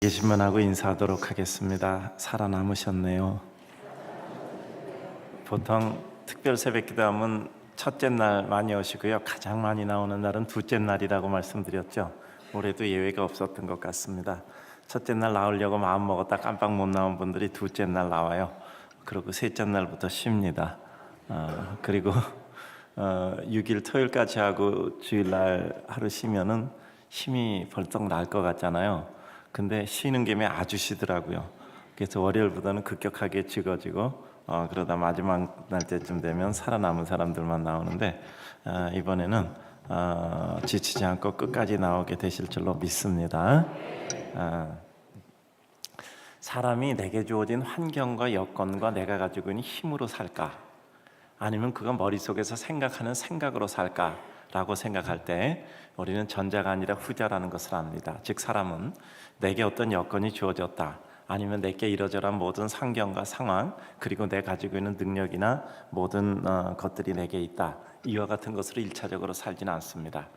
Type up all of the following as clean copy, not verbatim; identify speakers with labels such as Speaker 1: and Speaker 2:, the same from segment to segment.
Speaker 1: 계시면 하고 인사하도록 하겠습니다. 살아남으셨네요. 보통 특별 새벽 기도하면 첫째 날 많이 오시고요. 가장 많이 나오는 날은 둘째 날이라고 말씀드렸죠. 올해도 예외가 없었던 것 같습니다. 첫째 날 나오려고 마음 먹었다 깜빡 못 나온 분들이 둘째 날 나와요. 그리고 셋째 날부터 쉽니다. 그리고 6일 토요일까지 하고 주일날 하루 쉬면은 힘이 벌떡 날 것 같잖아요. 근데 쉬는 김에 아주 쉬더라고요. 그래서 월요일보다는 급격하게 적어지고 그러다 마지막 날때쯤 되면 살아남은 사람들만 나오는데 이번에는 지치지 않고 끝까지 나오게 되실 줄로 믿습니다. 사람이 내게 주어진 환경과 여건과 내가 가지고 있는 힘으로 살까? 아니면 그건 머릿속에서 생각하는 생각으로 살까? 라고 생각할 때 우리는 전자가 아니라 후자라는 것을 압니다. 즉 사람은 내게 어떤 여건이 주어졌다, 아니면 내게 이러저러한 모든 환경과 상황, 그리고 내 가지고 있는 능력이나 모든 것들이 내게 있다, 이와 같은 것으로 일차적으로 살지는 않습니다.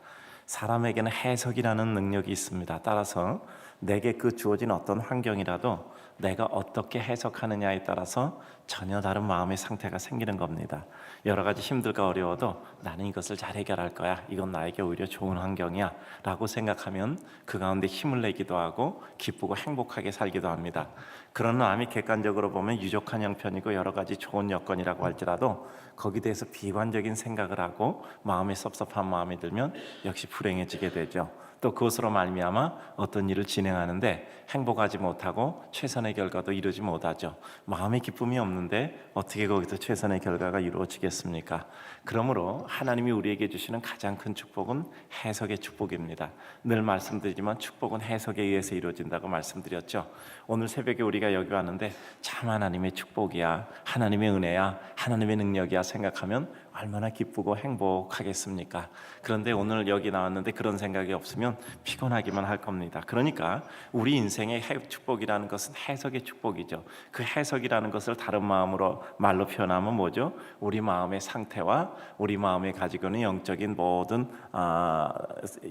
Speaker 1: 사람에게는 해석이라는 능력이 있습니다. 따라서 내게 그 주어진 어떤 환경이라도 내가 어떻게 해석하느냐에 따라서 전혀 다른 마음의 상태가 생기는 겁니다. 여러 가지 힘들고 어려워도 나는 이것을 잘 해결할 거야, 이건 나에게 오히려 좋은 환경이야 라고 생각하면 그 가운데 힘을 내기도 하고 기쁘고 행복하게 살기도 합니다. 그런 마음이 객관적으로 보면 유족한 형편이고 여러 가지 좋은 여건이라고 할지라도 거기에 대해서 비관적인 생각을 하고 마음에 섭섭한 마음이 들면 역시 불행해지게 되죠. 또 그것으로 말미암아 어떤 일을 진행하는데 행복하지 못하고 최선의 결과도 이루지 못하죠. 마음의 기쁨이 없는데 어떻게 거기서 최선의 결과가 이루어지겠습니까? 그러므로 하나님이 우리에게 주시는 가장 큰 축복은 해석의 축복입니다. 늘 말씀드리지만 축복은 해석에 의해서 이루어진다고 말씀드렸죠. 오늘 새벽에 우리가 여기 왔는데 참 하나님의 축복이야, 하나님의 은혜야, 하나님의 능력이야 생각하면 얼마나 기쁘고 행복하겠습니까? 그런데 오늘 여기 나왔는데 그런 생각이 없으면 피곤하기만 할 겁니다. 그러니까 우리 인생의 축복이라는 것은 해석의 축복이죠. 그 해석이라는 것을 다른 마음으로 말로 표현하면 뭐죠? 우리 마음의 상태와 우리 마음에 가지고 있는 영적인 모든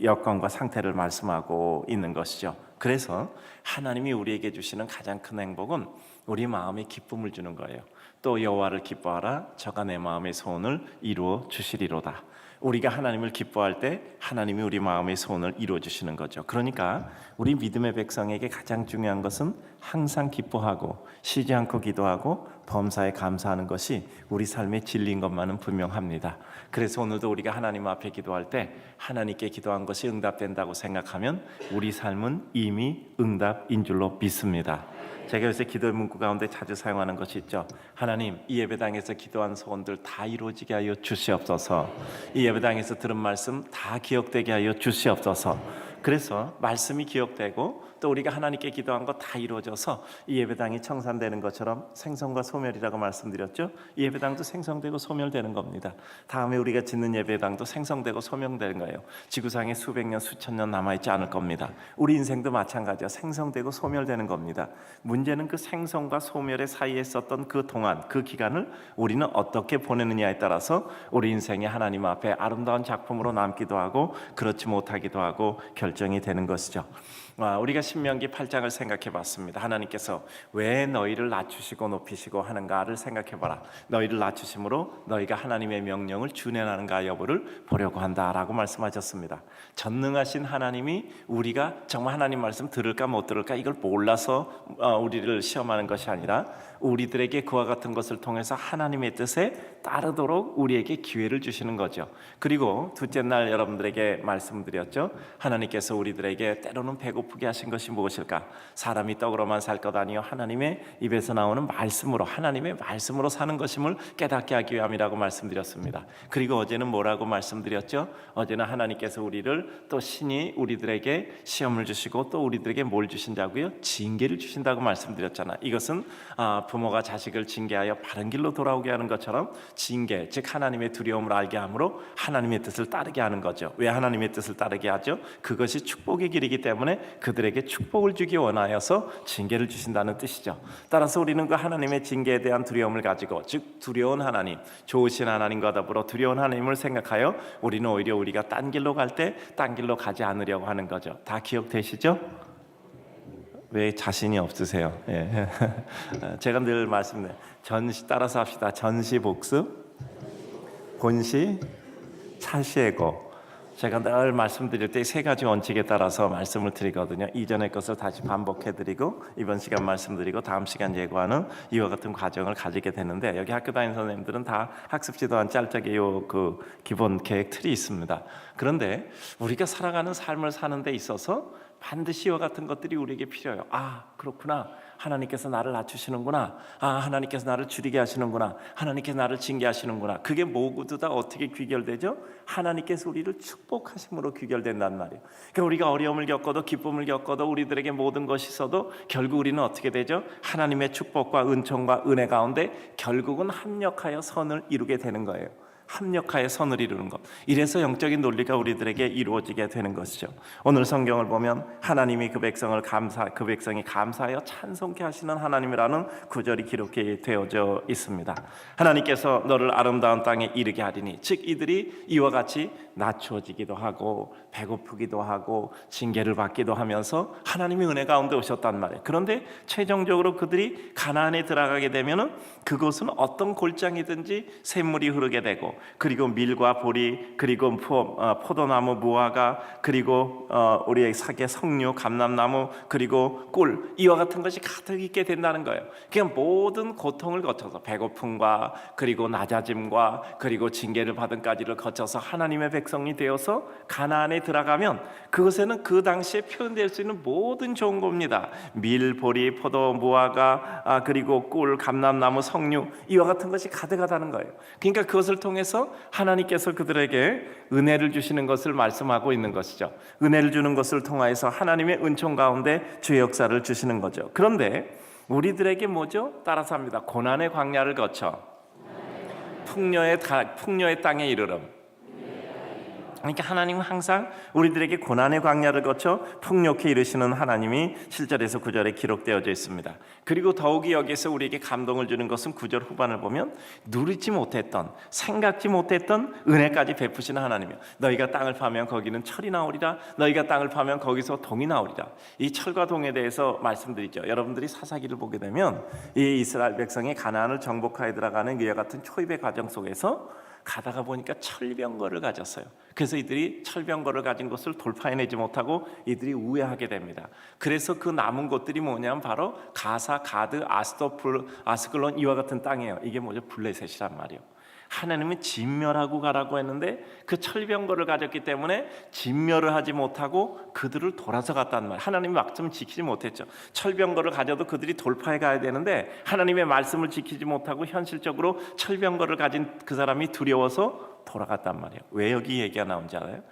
Speaker 1: 여건과 상태를 말씀하고 있는 것이죠. 그래서 하나님이 우리에게 주시는 가장 큰 행복은 우리 마음에 기쁨을 주는 거예요. 또 여호와를 기뻐하라, 저가 내 마음의 소원을 이루어 주시리로다. 우리가 하나님을 기뻐할 때 하나님이 우리 마음의 소원을 이루어 주시는 거죠. 그러니까 우리 믿음의 백성에게 가장 중요한 것은 항상 기뻐하고 쉬지 않고 기도하고 범사에 감사하는 것이 우리 삶의 진리인 것만은 분명합니다. 그래서 오늘도 우리가 하나님 앞에 기도할 때 하나님께 기도한 것이 응답된다고 생각하면 우리 삶은 이미 응답인 줄로 믿습니다. 제가 요새 기도의 문구 가운데 자주 사용하는 것이 있죠. 하나님, 이 예배당에서 기도한 소원들 다 이루어지게 하여 주시옵소서. 이 예배당에서 들은 말씀 다 기억되게 하여 주시옵소서. 그래서 말씀이 기억되고 또 우리가 하나님께 기도한 거 다 이루어져서 이 예배당이 청산되는 것처럼 생성과 소멸이라고 말씀드렸죠. 이 예배당도 생성되고 소멸되는 겁니다. 다음에 우리가 짓는 예배당도 생성되고 소멸되는 거예요. 지구상에 수백 년 수천 년 남아있지 않을 겁니다. 우리 인생도 마찬가지야. 생성되고 소멸되는 겁니다. 문제는 그 생성과 소멸의 사이에 있었던 그 동안, 그 기간을 우리는 어떻게 보내느냐에 따라서 우리 인생이 하나님 앞에 아름다운 작품으로 남기도 하고 그렇지 못하기도 하고 결정이 되는 것이죠. 우리가 신명기 8장을 생각해 봤습니다. 하나님께서 왜 너희를 낮추시고 높이시고 하는가를 생각해 봐라. 너희를 낮추심으로 너희가 하나님의 명령을 준행하는가 여부를 보려고 한다라고 말씀하셨습니다. 전능하신 하나님이 우리가 정말 하나님 말씀 들을까 못 들을까 이걸 몰라서 우리를 시험하는 것이 아니라 우리들에게 그와 같은 것을 통해서 하나님의 뜻에 따르도록 우리에게 기회를 주시는 거죠. 그리고 둘째 날 여러분들에게 말씀드렸죠. 하나님께서 우리들에게 때로는 배고프게 하신 것이 무엇일까? 사람이 떡으로만 살 것 아니요 하나님의 입에서 나오는 말씀으로, 하나님의 말씀으로 사는 것임을 깨닫게 하기 위함이라고 말씀드렸습니다. 그리고 어제는 뭐라고 말씀드렸죠? 어제는 하나님께서 우리를 또 신이 우리들에게 시험을 주시고 또 우리들에게 뭘 주신다고요? 징계를 주신다고 말씀드렸잖아. 이것은 부모가 자식을 징계하여 바른 길로 돌아오게 하는 것처럼 징계, 즉 하나님의 두려움을 알게 함으로 하나님의 뜻을 따르게 하는 거죠. 왜 하나님의 뜻을 따르게 하죠? 그것이 축복의 길이기 때문에 그들에게 축복을 주기 원하여서 징계를 주신다는 뜻이죠. 따라서 우리는 그 하나님의 징계에 대한 두려움을 가지고, 즉 두려운 하나님, 좋으신 하나님과 더불어 두려운 하나님을 생각하여 우리는 오히려 우리가 딴 길로 갈 때 딴 길로 가지 않으려고 하는 거죠. 다 기억되시죠? 왜 자신이 없으세요? 예. 제가 늘 말씀드려요. 전시 따라서 합시다. 전시 복습, 본시, 차시애고. 제가 늘 말씀드릴 때 세 가지 원칙에 따라서 말씀을 드리거든요. 이전의 것을 다시 반복해드리고 이번 시간 말씀드리고 다음 시간 예고하는 이와 같은 과정을 가지게 되는데, 여기 학교 다니는 선생님들은 다 학습 지도한 짤짝이 그 기본 계획 틀이 있습니다. 그런데 우리가 살아가는 삶을 사는 데 있어서 반드시 이와 같은 것들이 우리에게 필요해요. 아, 그렇구나. 하나님께서 나를 낮추시는구나. 아, 하나님께서 나를 줄이게 하시는구나. 하나님께서 나를 징계하시는구나. 그게 모두 다 어떻게 귀결되죠? 하나님께서 우리를 축복하심으로 귀결된단 말이에요. 그러니까 우리가 어려움을 겪어도 기쁨을 겪어도 우리들에게 모든 것이 있어도 결국 우리는 어떻게 되죠? 하나님의 축복과 은총과 은혜 가운데 결국은 합력하여 선을 이루게 되는 거예요. 합력하여 선을 이루는 것. 이래서 영적인 논리가 우리들에게 이루어지게 되는 것이죠. 오늘 성경을 보면 하나님이 그 백성이 감사하여 찬송케 하시는 하나님이라는 구절이 기록되어져 있습니다. 하나님께서 너를 아름다운 땅에 이르게 하리니, 즉 이들이 이와 같이 낮추어지기도 하고 배고프기도 하고 징계를 받기도 하면서 하나님의 은혜 가운데 오셨단 말이에요. 그런데 최종적으로 그들이 가나안에 들어가게 되면은 그곳은 어떤 골장이든지 샘물이 흐르게 되고, 그리고 밀과 보리, 그리고 포도나무, 무화과, 그리고 우리의 사계, 석류, 감람나무, 그리고 꿀, 이와 같은 것이 가득 있게 된다는 거예요. 그냥 모든 고통을 거쳐서 배고픔과 그리고 낮아짐과 그리고 징계를 받음까지를 거쳐서 하나님의 백성이 되어서 가나안에 들어가면 그것에는 그 당시에 표현될 수 있는 모든 좋은 겁니다. 밀, 보리, 포도, 무화과, 그리고 꿀, 감람나무, 석류, 이와 같은 것이 가득하다는 거예요. 그러니까 그것을 통해서 하나님께서 그들에게 은혜를 주시는 것을 말씀하고 있는 것이죠. 은혜를 주는 것을 통하여서 하나님의 은총 가운데 주의 역사를 주시는 거죠. 그런데 우리들에게 뭐죠? 따라서 합니다. 고난의 광야를 거쳐 풍요의 땅에 이르름. 그러니까 하나님은 항상 우리들에게 고난의 광야를 거쳐 풍요케 이르시는 하나님이 7절에서 9절에 기록되어져 있습니다. 그리고 더욱이 여기에서 우리에게 감동을 주는 것은 9절 후반을 보면 누리지 못했던, 생각지 못했던 은혜까지 베푸시는 하나님이요. 너희가 땅을 파면 거기는 철이 나오리라. 너희가 땅을 파면 거기서 동이 나오리라. 이 철과 동에 대해서 말씀드리죠. 여러분들이 사사기를 보게 되면 이 이스라엘 백성이 가나안을 정복하여 들어가는 이와 같은 초입의 과정 속에서 가다가 보니까 철병거를 가졌어요. 그래서 이들이 철병거를 가진 것을 돌파해내지 못하고 이들이 우회하게 됩니다. 그래서 그 남은 곳들이 뭐냐면 바로 가사, 가드, 아스글론 이와 같은 땅이에요. 이게 뭐죠? 블레셋이란 말이에요. 하나님은 진멸하고 가라고 했는데 그 철병거를 가졌기 때문에 진멸을 하지 못하고 그들을 돌아서 갔단 말이에요. 하나님이 막점 지키지 못했죠. 철병거를 가져도 그들이 돌파해 가야 되는데 하나님의 말씀을 지키지 못하고 현실적으로 철병거를 가진 그 사람이 두려워서 돌아갔단 말이에요. 왜 여기 얘기가 나온지 알아요?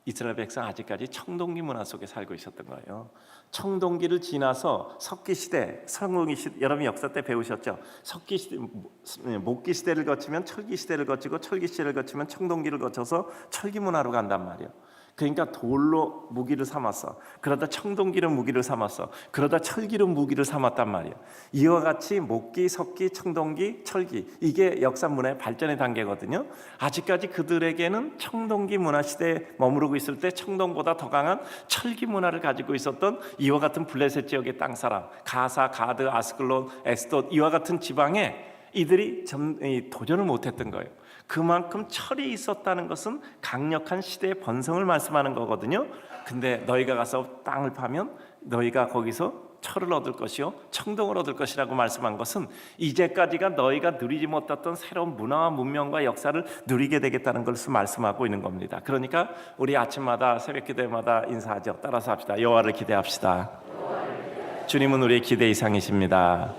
Speaker 1: 이스라엘 백성 아직까지 청동기 문화 속에 살고 있었던 거예요. 청동기를 지나서 석기시대, 성공기시대, 여러분 역사 때 배우셨죠? 석기시대, 목기시대를 거치면 철기시대를 거치고 철기시대를 거치면 청동기를 거쳐서 철기문화로 간단 말이에요. 그러니까 돌로 무기를 삼았어. 그러다 청동기를 무기를 삼았어. 그러다 철기를 무기를 삼았단 말이에요. 이와 같이 목기, 석기, 청동기, 철기, 이게 역사 문화의 발전의 단계거든요. 아직까지 그들에게는 청동기 문화 시대에 머무르고 있을 때 청동보다 더 강한 철기 문화를 가지고 있었던 이와 같은 블레셋 지역의 땅 사람, 가사, 가드, 아스글론, 에스돗 이와 같은 지방에 이들이 도전을 못했던 거예요. 그만큼 철이 있었다는 것은 강력한 시대의 번성을 말씀하는 거거든요. 근데 너희가 가서 땅을 파면 너희가 거기서 철을 얻을 것이요 청동을 얻을 것이라고 말씀한 것은 이제까지가 너희가 누리지 못했던 새로운 문화와 문명과 역사를 누리게 되겠다는 것을 말씀하고 있는 겁니다. 그러니까 우리 아침마다 새벽기도마다 인사하죠. 따라서 합시다. 여호와를 기대합시다. 주님은 우리의 기대 이상이십니다.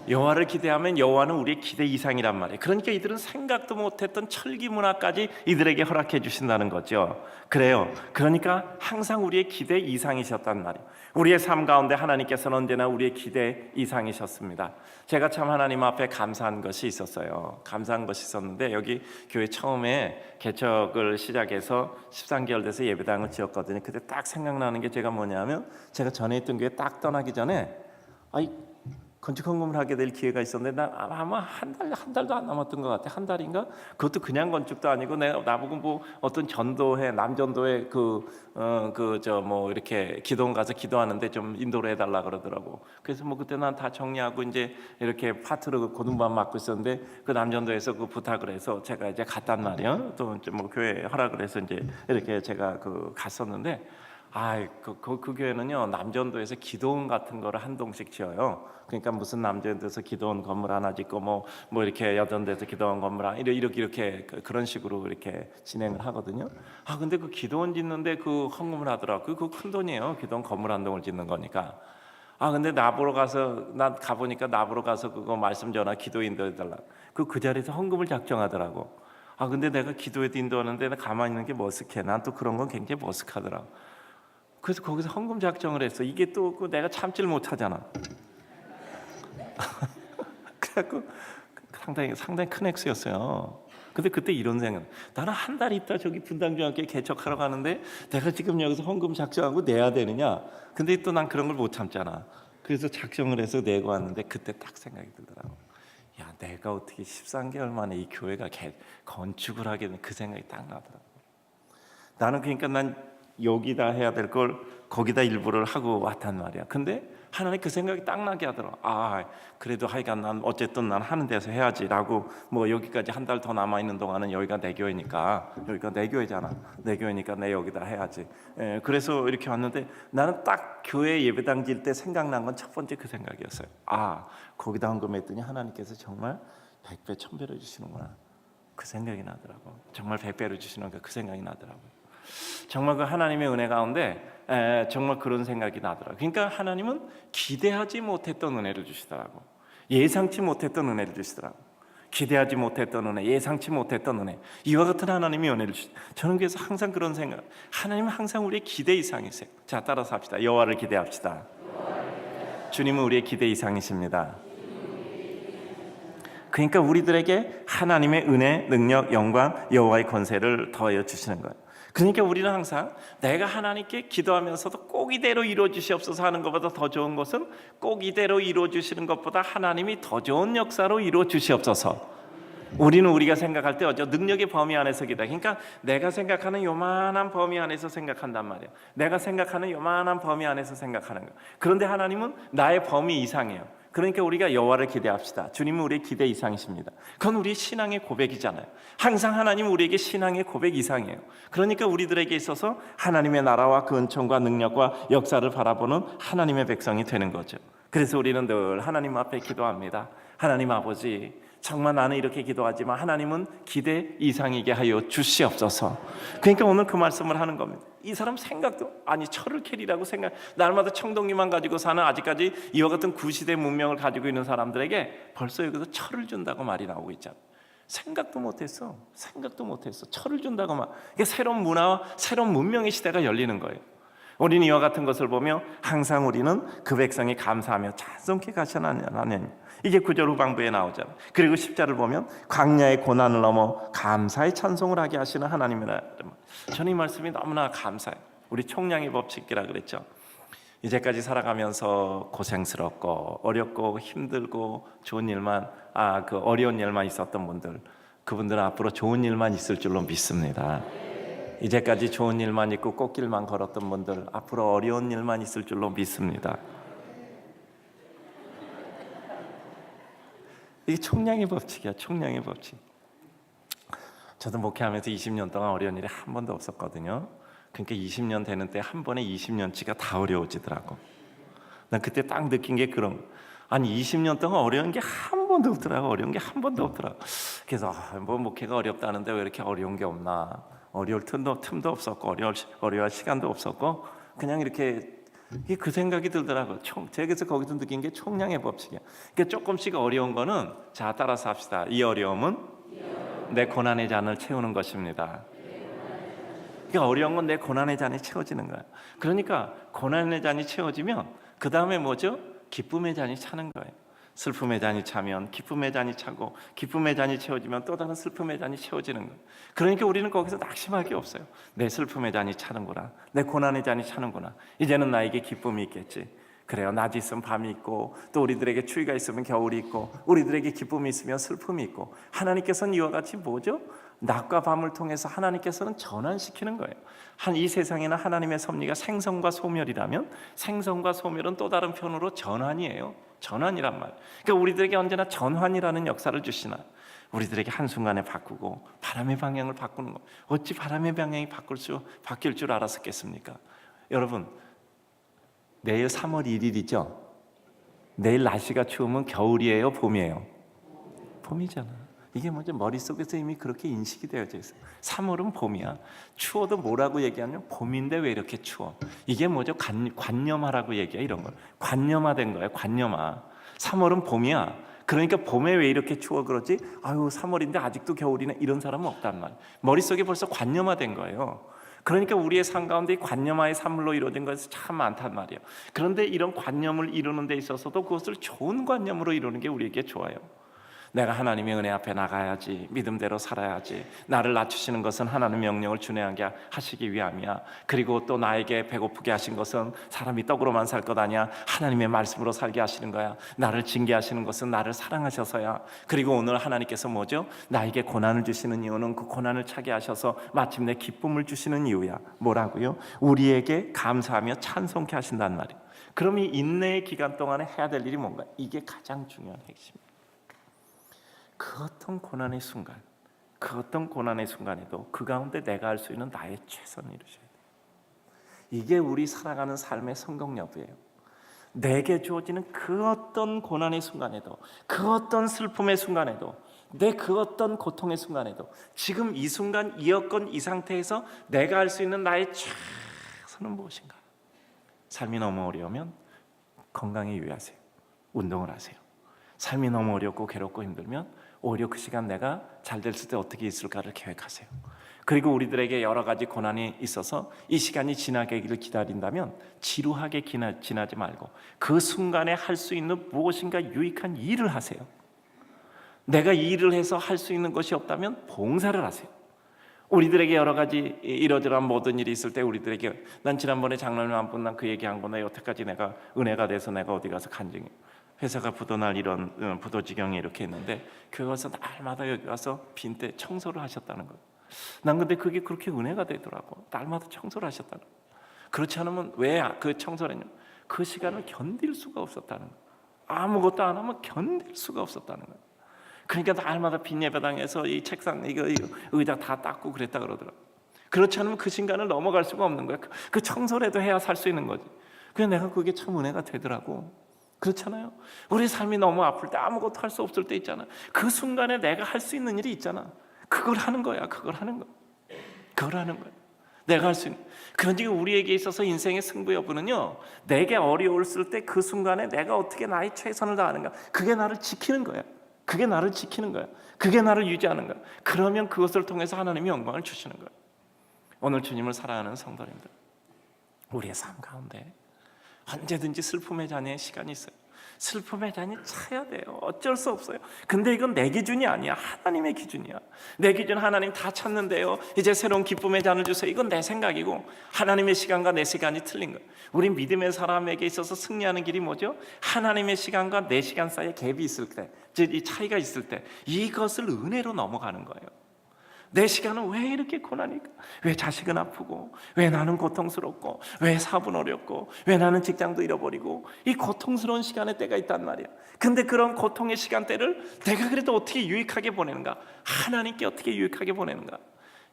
Speaker 1: 여호와를 기대하면 여호와는 우리의 기대 이상이란 말이에요. 그러니까 이들은 생각도 못했던 철기 문화까지 이들에게 허락해 주신다는 거죠. 그래요. 그러니까 항상 우리의 기대 이상이셨단 말이에요. 우리의 삶 가운데 하나님께서는 언제나 우리의 기대 이상이셨습니다. 제가 참 하나님 앞에 감사한 것이 있었어요. 감사한 것이 있었는데 여기 교회 처음에 개척을 시작해서 13개월 돼서 예배당을 지었거든요. 그때 딱 생각나는 게 제가 뭐냐면 제가 전에 있던 교회 딱 떠나기 전에 건축 헌금을 하게 될 기회가 있었는데 난 아마 한 달도 안 남았던 것 같아. 한 달인가? 그것도 그냥 건축도 아니고 내가 나보고 뭐 어떤 전도회 남전도회 뭐 이렇게 기도원 가서 기도하는데 좀 인도를 해달라 그러더라고. 그래서 뭐 그때 난 다 정리하고 이제 이렇게 파트로 고등반 맡고 있었는데 그 남전도에서 그 부탁을 해서 제가 이제 갔단 말이야. 또 뭐 교회 허락을 해서 이제 이렇게 제가 갔었는데. 그 교회는요 남전도에서 기도원 같은 거를 한 동씩 지어요. 그러니까 무슨 남전도에서 기도원 건물 하나 짓고 뭐 이렇게 여전 데서 기도원 건물 하나 이렇게 그런 식으로 이렇게 진행을 하거든요. 근데 그 기도원 짓는데 그 헌금을 하더라고. 그거 큰 돈이에요. 기도원 건물 한 동을 짓는 거니까. 근데 나보러 가서 난 가보니까 나보러 가서 그거 말씀 전화 기도 인도해달라. 그 자리에서 헌금을 작정하더라고. 근데 내가 기도에도 인도하는데 나 가만히 있는 게 머쓱해. 난 또 그런 건 굉장히 머쓱하더라고. 그래서 거기서 헌금 작정을 했어. 이게 또 내가 참지를 못하잖아. 그래갖고 상당히 큰 액수였어요. 근데 그때 이런 생각, 나는 한 달 있다 저기 분당중학교에 개척하러 가는데 내가 지금 여기서 헌금 작정하고 내야 되느냐? 근데 또 난 그런 걸 못 참잖아. 그래서 작정을 해서 내고 왔는데 그때 딱 생각이 들더라고. 야, 내가 어떻게 13개월 만에 이 교회가 건축을 하게 된 그 생각이 딱 나더라고. 나는 그러니까 난 여기다 해야 될 걸 거기다 일부를 하고 왔단 말이야. 근데 하나님 그 생각이 딱 나게 하더라고. 그래도 하여간 난 어쨌든 난 하는 데서 해야지라고 뭐 여기까지 한 달 더 남아 있는 동안은 여기가 내 교회니까 여기가 내 교회잖아. 내 교회니까 내 여기다 해야지. 그래서 이렇게 왔는데 나는 딱 교회 예배당 질 때 생각난 건 첫 번째 그 생각이었어요. 거기다 헌금했더니 하나님께서 정말 100배 1000배로 주시는구나. 그 생각이 나더라고. 정말 100배로 주시는가 그 생각이 나더라고. 정말 그 하나님의 은혜 가운데 정말 그런 생각이 나더라고요. 그러니까 하나님은 기대하지 못했던 은혜를 주시더라고. 예상치 못했던 은혜를 주시더라고. 기대하지 못했던 은혜, 예상치 못했던 은혜, 이와 같은 하나님이 은혜를 주시더라고. 저는 그래서 항상 그런 생각, 하나님은 항상 우리의 기대 이상이세요. 자, 따라서 합시다. 여호와를 기대합시다. 주님은 우리의 기대 이상이십니다. 그러니까 우리들에게 하나님의 은혜, 능력, 영광, 여호와의 권세를 더하여 주시는 거예요. 그러니까 우리는 항상 내가 하나님께 기도하면서도 꼭 이대로 이루어 주시옵소서 하는 것보다 더 좋은 것은 꼭 이대로 이루어 주시는 것보다 하나님이 더 좋은 역사로 이루어 주시옵소서. 우리는 우리가 생각할 때 능력의 범위 안에서 기다. 그러니까 내가 생각하는 요만한 범위 안에서 생각한단 말이야. 내가 생각하는 요만한 범위 안에서 생각하는 거야. 그런데 하나님은 나의 범위 이상이에요. 그러니까 우리가 여호와를 기대합시다. 주님은 우리의 기대 이상이십니다. 그건 우리의 신앙의 고백이잖아요. 항상 하나님은 우리에게 신앙의 고백 이상이에요. 그러니까 우리들에게 있어서 하나님의 나라와 그 은총과 능력과 역사를 바라보는 하나님의 백성이 되는 거죠. 그래서 우리는 늘 하나님 앞에 기도합니다. 하나님 아버지, 정말 나는 이렇게 기도하지만 하나님은 기대 이상이게 하여 주시옵소서. 그러니까 오늘 그 말씀을 하는 겁니다. 이 사람 생각도 철을 캐리라고 생각, 날마다 청동기만 가지고 사는 아직까지 이와 같은 구시대 문명을 가지고 있는 사람들에게 벌써 여기서 철을 준다고 말이 나오고 있잖아요. 생각도 못했어. 철을 준다고 말. 이게 새로운 문화와 새로운 문명의 시대가 열리는 거예요. 우리는 이와 같은 것을 보며 항상 우리는 그 백성이 감사하며 찬송케 가시는 하나님. 이게 9절 후반부에 나오잖아요. 그리고 10절을 보면 광야의 고난을 넘어 감사의 찬송을 하게 하시는 하나님이라. 저는 이 말씀이 너무나 감사해요. 우리 총량의 법칙이라 그랬죠. 이제까지 살아가면서 고생스럽고 어렵고 힘들고 좋은 일만 어려운 일만 있었던 분들, 그분들은 앞으로 좋은 일만 있을 줄로 믿습니다. 이제까지 좋은 일만 있고 꽃길만 걸었던 분들, 앞으로 어려운 일만 있을 줄로 믿습니다. 이게 총량의 법칙이야. 총량의 법칙. 저도 목회하면서 20년 동안 어려운 일이 한 번도 없었거든요. 그러니까 20년 되는 때 한 번에 20년치가 다 어려워지더라고. 난 그때 딱 느낀 게 그런, 20년 동안 어려운 게 한 번도 없더라고. 그래서 뭐 목회가 어렵다는데 왜 이렇게 어려운 게 없나. 어려울 틈도 없었고 어려울 시간도 없었고 그냥 이렇게 그 생각이 들더라고요. 제가 거기서 느낀 게 총량의 법칙이야. 그러니까 조금씩 어려운 거는, 자, 따라서 합시다. 이 어려움은 내 고난의 잔을 채우는 것입니다. 그러니까 어려운 건 내 고난의 잔이 채워지는 거야. 그러니까 고난의 잔이 채워지면 그 다음에 뭐죠? 기쁨의 잔이 차는 거예요. 슬픔의 잔이 차면 기쁨의 잔이 차고, 기쁨의 잔이 채워지면 또 다른 슬픔의 잔이 채워지는 거예요. 그러니까 우리는 거기서 낙심할 게 없어요. 내 슬픔의 잔이 차는구나, 내 고난의 잔이 차는구나, 이제는 나에게 기쁨이 있겠지. 그래요. 낮이 있으면 밤이 있고, 또 우리들에게 추위가 있으면 겨울이 있고, 우리들에게 기쁨이 있으면 슬픔이 있고, 하나님께서는 이와 같이 뭐죠? 낮과 밤을 통해서 하나님께서는 전환시키는 거예요. 이 세상에는 하나님의 섭리가 생성과 소멸이라면, 생성과 소멸은 또 다른 편으로 전환이에요. 전환이란 말. 그러니까 우리들에게 언제나 전환이라는 역사를 주시나, 우리들에게 한순간에 바꾸고 바람의 방향을 바꾸는 거, 어찌 바람의 방향이 바뀔 줄 알았었겠습니까? 여러분, 내일 3월 1일이죠? 내일 날씨가 추우면 겨울이에요, 봄이에요? 봄이잖아. 이게 먼저 머릿속에서 이미 그렇게 인식이 되어져 있어요. 3월은 봄이야. 추워도 뭐라고 얘기하냐면 봄인데 왜 이렇게 추워? 이게 뭐죠? 관념하라고 얘기해. 이런 걸 관념화된 거예요. 관념화. 3월은 봄이야. 그러니까 봄에 왜 이렇게 추워 그러지? 아유, 3월인데 아직도 겨울이네. 이런 사람은 없단 말이에요. 머릿속에 벌써 관념화된 거예요. 그러니까 우리의 삶 가운데 관념화의 산물로 이루어진 것이 참 많단 말이에요. 그런데 이런 관념을 이루는 데 있어서도 그것을 좋은 관념으로 이루는 게 우리에게 좋아요. 내가 하나님의 은혜 앞에 나가야지, 믿음대로 살아야지, 나를 낮추시는 것은 하나님의 명령을 준행하게 하시기 위함이야. 그리고 또 나에게 배고프게 하신 것은 사람이 떡으로만 살 것 아니야, 하나님의 말씀으로 살게 하시는 거야. 나를 징계하시는 것은 나를 사랑하셔서야. 그리고 오늘 하나님께서 뭐죠? 나에게 고난을 주시는 이유는 그 고난을 차게 하셔서 마침내 기쁨을 주시는 이유야. 뭐라고요? 우리에게 감사하며 찬송케 하신단 말이에요. 그럼 이 인내의 기간 동안에 해야 될 일이 뭔가? 이게 가장 중요한 핵심이에요. 그 어떤 고난의 순간, 그 어떤 고난의 순간에도 그 가운데 내가 할 수 있는 나의 최선을 이루셔야 돼요. 이게 우리 살아가는 삶의 성공 여부예요. 내게 주어지는 그 어떤 고난의 순간에도, 그 어떤 슬픔의 순간에도, 내 그 어떤 고통의 순간에도 지금 이 순간, 이 여건, 이 상태에서 내가 할 수 있는 나의 최선은 무엇인가? 삶이 너무 어려우면 건강에 유의하세요. 운동을 하세요. 삶이 너무 어렵고 괴롭고 힘들면 오히려 그 시간 내가 잘 됐을 때 어떻게 있을까를 계획하세요. 그리고 우리들에게 여러 가지 고난이 있어서 이 시간이 지나가기를 기다린다면 지루하게 지나지 말고 그 순간에 할 수 있는 무엇인가 유익한 일을 하세요. 내가 이 일을 해서 할 수 있는 것이 없다면 봉사를 하세요. 우리들에게 여러 가지 이러저러한 모든 일이 있을 때 우리들에게, 난 지난번에 장로님 한 분 난 그 얘기한 건데 여태까지 내가 은혜가 돼서 내가 어디 가서 간증해, 회사가 부도날 이런 부도지경에 이렇게 있는데 교회 와서 날마다 여기 와서 빈때 청소를 하셨다는 거예요. 난 근데 그게 그렇게 은혜가 되더라고. 날마다 청소를 하셨다는 거예요. 그렇지 않으면 왜 그 청소를 했냐? 그 시간을 견딜 수가 없었다는 거예요. 아무것도 안 하면 견딜 수가 없었다는 거예요. 그러니까 날마다 빈 예배당에서 이 책상 이거 의자 다 닦고 그랬다 그러더라고. 그렇지 않으면 그 순간을 넘어갈 수가 없는 거야. 그 청소라도 해야 살 수 있는 거지. 그래서 내가 그게 참 은혜가 되더라고. 그렇잖아요. 우리 삶이 너무 아플 때, 아무것도 할 수 없을 때 있잖아. 그 순간에 내가 할 수 있는 일이 있잖아. 그걸 하는 거야. 그걸 하는 거야. 내가 할 수 있는. 그러니까 우리에게 있어서 인생의 승부 여부는요, 내게 어려웠을 때 그 순간에 내가 어떻게 나의 최선을 다하는가, 그게 나를 지키는 거야. 그게 나를 유지하는 거야. 그러면 그것을 통해서 하나님이 영광을 주시는 거야. 오늘 주님을 사랑하는 성도님들, 우리의 삶 가운데 언제든지 슬픔의 잔에 시간이 있어요. 슬픔의 잔이 차야 돼요. 어쩔 수 없어요. 근데 이건 내 기준이 아니야. 하나님의 기준이야. 내 기준 하나님 다 찾는데요, 이제 새로운 기쁨의 잔을 주세요. 이건 내 생각이고 하나님의 시간과 내 시간이 틀린 거예요. 우리 믿음의 사람에게 있어서 승리하는 길이 뭐죠? 하나님의 시간과 내 시간 사이에 갭이 있을 때, 즉 이 차이가 있을 때 이것을 은혜로 넘어가는 거예요. 내 시간은 왜 이렇게 고난일까? 왜 자식은 아프고, 왜 나는 고통스럽고, 왜 사업은 어렵고, 왜 나는 직장도 잃어버리고, 이 고통스러운 시간의 때가 있단 말이야. 근데 그런 고통의 시간대를 내가 그래도 어떻게 유익하게 보내는가? 하나님께 어떻게 유익하게 보내는가?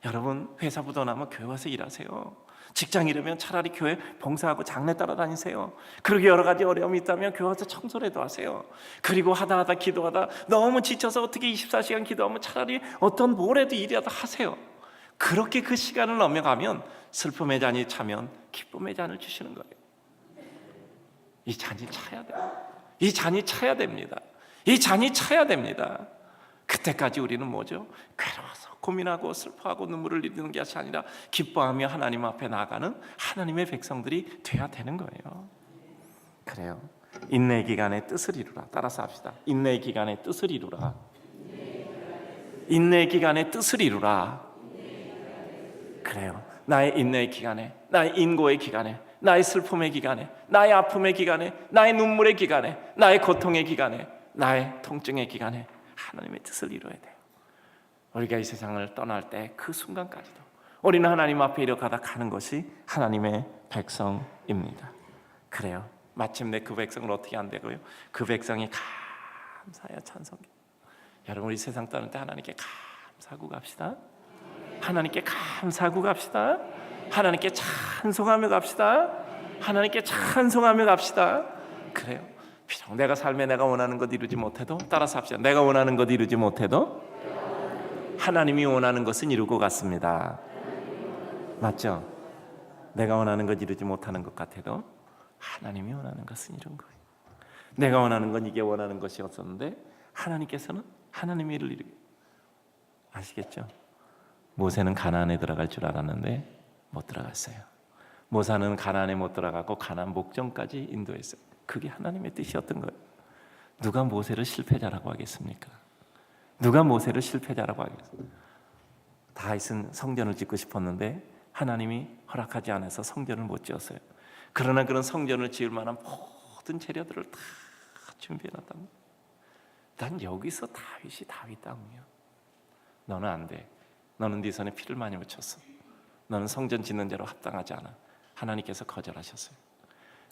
Speaker 1: 여러분, 회사 부도나면 교회 와서 일하세요. 직장 잃으면 차라리 교회 봉사하고 장례 따라다니세요. 그리고 여러 가지 어려움이 있다면 교회 와서 청소라도 하세요. 그리고 하다 기도하다 너무 지쳐서 어떻게 24시간 기도하면 차라리 어떤 뭐라도 일이라도 하세요. 그렇게 그 시간을 넘어가면 슬픔의 잔이 차면 기쁨의 잔을 주시는 거예요. 이 잔이 차야 돼요. 이 잔이 차야 됩니다. 이 잔이 차야 됩니다. 그때까지 우리는 뭐죠? 괴로워서 고민하고 슬퍼하고 눈물을 흘리는 게 아니라 기뻐하며 하나님 앞에 나아가는 하나님의 백성들이 돼야 되는 거예요. 그래요. 인내 기간의 뜻을 이루라. 따라서 합시다. 인내 기간의 뜻을 이루라. 인내 기간의 뜻을 이루라. 그래요. 나의 인내의 기간에, 나의 인고의 기간에 나의 슬픔의 기간에, 나의 아픔의 기간에, 나의 눈물의 기간에, 나의 고통의 기간에, 나의 통증의 기간에 하나님의 뜻을 이루어야 돼요. 우리가 이 세상을 떠날 때 그 순간까지도 우리는 하나님 앞에 이뤄가다 가는 것이 하나님의 백성입니다. 그래요. 마침내 그 백성을 어떻게 안 되고요? 그 백성이 감사하여 찬송해. 여러분, 우리 세상 떠날 때 하나님께 감사하고 갑시다. 하나님께 감사하고 갑시다. 하나님께 찬송하며 갑시다. 하나님께 찬송하며 갑시다. 그래요. 비록 내가 삶에 내가 원하는 것 이루지 못해도, 따라서 합시다. 내가 원하는 것 이루지 못해도 하나님이 원하는 것은 이루고 갔습니다. 맞죠? 내가 원하는 것 이루지 못하는 것 같아도 하나님이 원하는 것은 이룬 거예요. 내가 원하는 건 이게 원하는 것이었었는데 하나님께서는 하나님의 일을 이루게. 아시겠죠? 모세는 가나안에 들어갈 줄 알았는데 못 들어갔어요. 모세는 가나안에 못 들어가고 가나안 목전까지 인도했어요. 그게 하나님의 뜻이었던 거예요. 누가 모세를 실패자라고 하겠습니까? 누가 모세를 실패자라고 하겠습니까? 다윗은 성전을 짓고 싶었는데 하나님이 허락하지 않아서 성전을 못 지었어요. 그러나 그런 성전을 지을 만한 모든 재료들을 다 준비해놨단 말이에요. 난 여기서 다윗이 다윗 다음이야. 너는 안 돼. 너는 네 손에 피를 많이 묻혔어. 너는 성전 짓는 자로 합당하지 않아. 하나님께서 거절하셨어요.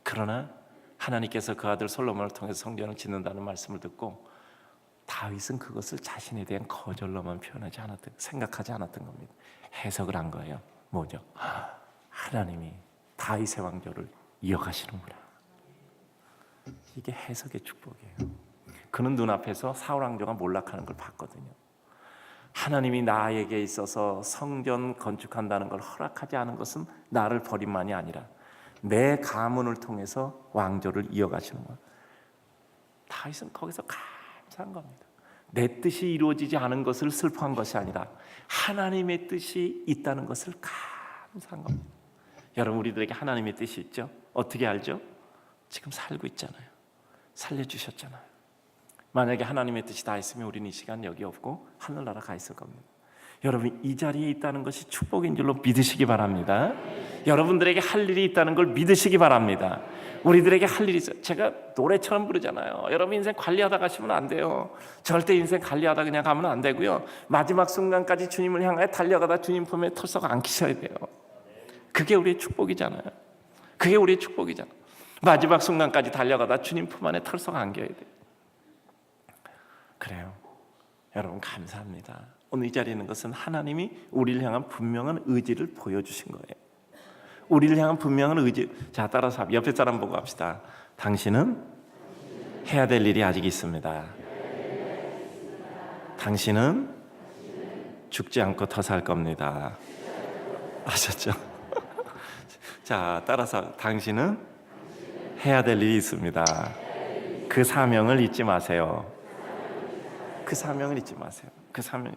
Speaker 1: 그러나 하나님께서 그 아들 솔로몬을 통해서 성전을 짓는다는 말씀을 듣고 다윗은 그것을 자신에 대한 거절로만 표현하지 않았던, 생각하지 않았던 겁니다. 해석을 한 거예요. 뭐죠? 하나님이 다윗의 왕조를 이어가시는구나. 이게 해석의 축복이에요. 그는 눈앞에서 사울 왕조가 몰락하는 걸 봤거든요. 하나님이 나에게 있어서 성전 건축한다는 걸 허락하지 않은 것은 나를 버림만이 아니라 내 가문을 통해서 왕조를 이어가시는 거예요. 다윗은 거기서 감사한 겁니다. 내 뜻이 이루어지지 않은 것을 슬퍼한 것이 아니라 하나님의 뜻이 있다는 것을 감사한 겁니다. 여러분, 우리들에게 하나님의 뜻이 있죠? 어떻게 알죠? 지금 살고 있잖아요. 살려주셨잖아요. 만약에 하나님의 뜻이 다 있으면 우리는 이 시간 여기 없고 하늘나라 가 있을 겁니다. 여러분, 이 자리에 있다는 것이 축복인 줄로 믿으시기 바랍니다. 여러분들에게 할 일이 있다는 걸 믿으시기 바랍니다. 우리들에게 할 일이 있어요. 제가 노래처럼 부르잖아요. 여러분, 인생 관리하다 가시면 안 돼요. 절대 인생 관리하다 그냥 가면 안 되고요. 마지막 순간까지 주님을 향하여 달려가다 주님 품에 털썩 안기셔야 돼요. 그게 우리의 축복이잖아요. 그게 우리의 축복이잖아요. 마지막 순간까지 달려가다 주님 품 안에 털썩 안겨야 돼요. 그래요. 여러분, 감사합니다. 오늘 이 자리에 있는 것은 하나님이 우리를 향한 분명한 의지를 보여주신 거예요. 우리를 향한 분명한 의지. 자, 따라서 옆에 사람 보고 합시다. 당신은 해야 될 일이 아직 있습니다. 당신은 죽지 않고 더 살 겁니다. 아셨죠? 자, 따라서 당신은 해야 될 일이 있습니다. 그 사명을 잊지 마세요. 그 사명을 잊지 마세요. 그 사명,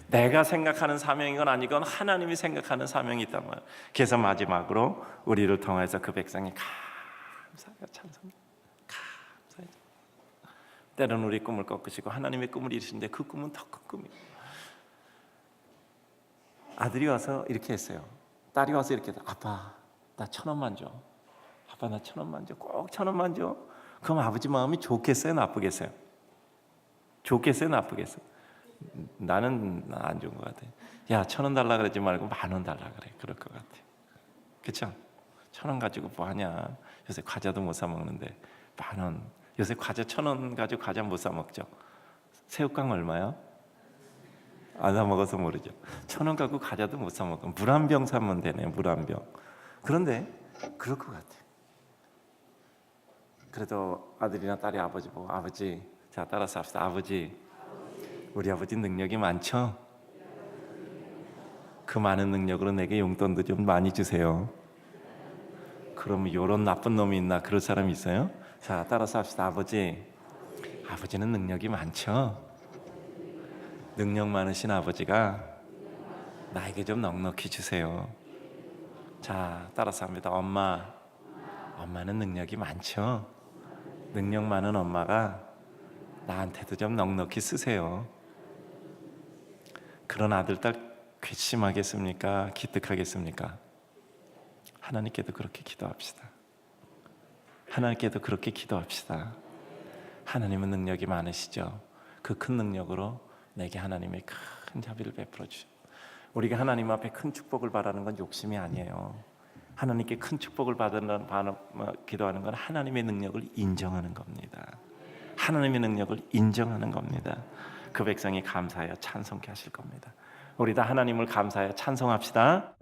Speaker 1: 내가 생각하는 사명인 건 아니건 하나님이 생각하는 사명이 있단 말이에요. 그래서 마지막으로 우리를 통해서 그 백성이 감사하여 찬송해. 감사해. 때로는 우리 꿈을 꺾으시고 하나님의 꿈을 이루시는데 그 꿈은 더 큰 꿈이에요. 아들이 와서 이렇게 했어요. 딸이 와서 이렇게 했어요. 아빠, 나 1,000원만 줘. 아빠, 나 1,000원만 줘. 꼭 1,000원만 줘. 그럼 아버지 마음이 좋겠어요, 나쁘겠어요? 좋겠어요, 나쁘겠어요? 나는 안 좋은 것 같아. 야, 1,000원 달라 그러지 말고 10,000원 달라 그래. 그럴 것 같아. 그렇죠? 1,000원 가지고 뭐 하냐? 요새 과자도 못 사 먹는데 10,000원. 요새 과자 1,000원 가지고 과자 못 사 먹죠. 새우깡 얼마요? 안 사 먹어서 모르죠. 1,000원 갖고 과자도 못 사 먹고 물 한 병 사면 되네. 물 한 병. 그런데 그럴 것 같아. 그래도 아들이나 딸이 아버지 보고, 아버지, 자, 따라서 합시다. 아버지, 우리 아버지 능력이 많죠? 그 많은 능력으로 내게 용돈도 좀 많이 주세요. 그러면 이런 나쁜 놈이 있나? 그럴 사람이 있어요? 자, 따라서 합시다. 아버지, 아버지는 능력이 많죠? 능력 많으신 아버지가 나에게 좀 넉넉히 주세요. 자, 따라서 합니다. 엄마, 엄마는 능력이 많죠? 능력 많은 엄마가 나한테도 좀 넉넉히 쓰세요. 그런 아들, 딸 괘씸하겠습니까? 기특하겠습니까? 하나님께도 그렇게 기도합시다. 하나님께도 그렇게 기도합시다. 하나님은 능력이 많으시죠. 그 큰 능력으로 내게 하나님의 큰 자비를 베풀어 주죠. 우리가 하나님 앞에 큰 축복을 바라는 건 욕심이 아니에요. 하나님께 큰 축복을 기도하는 건 하나님의 능력을 인정하는 겁니다. 하나님의 능력을 인정하는 겁니다. 그 백성이 감사하여 찬송케 하실 겁니다. 우리 다 하나님을 감사하여 찬송합시다.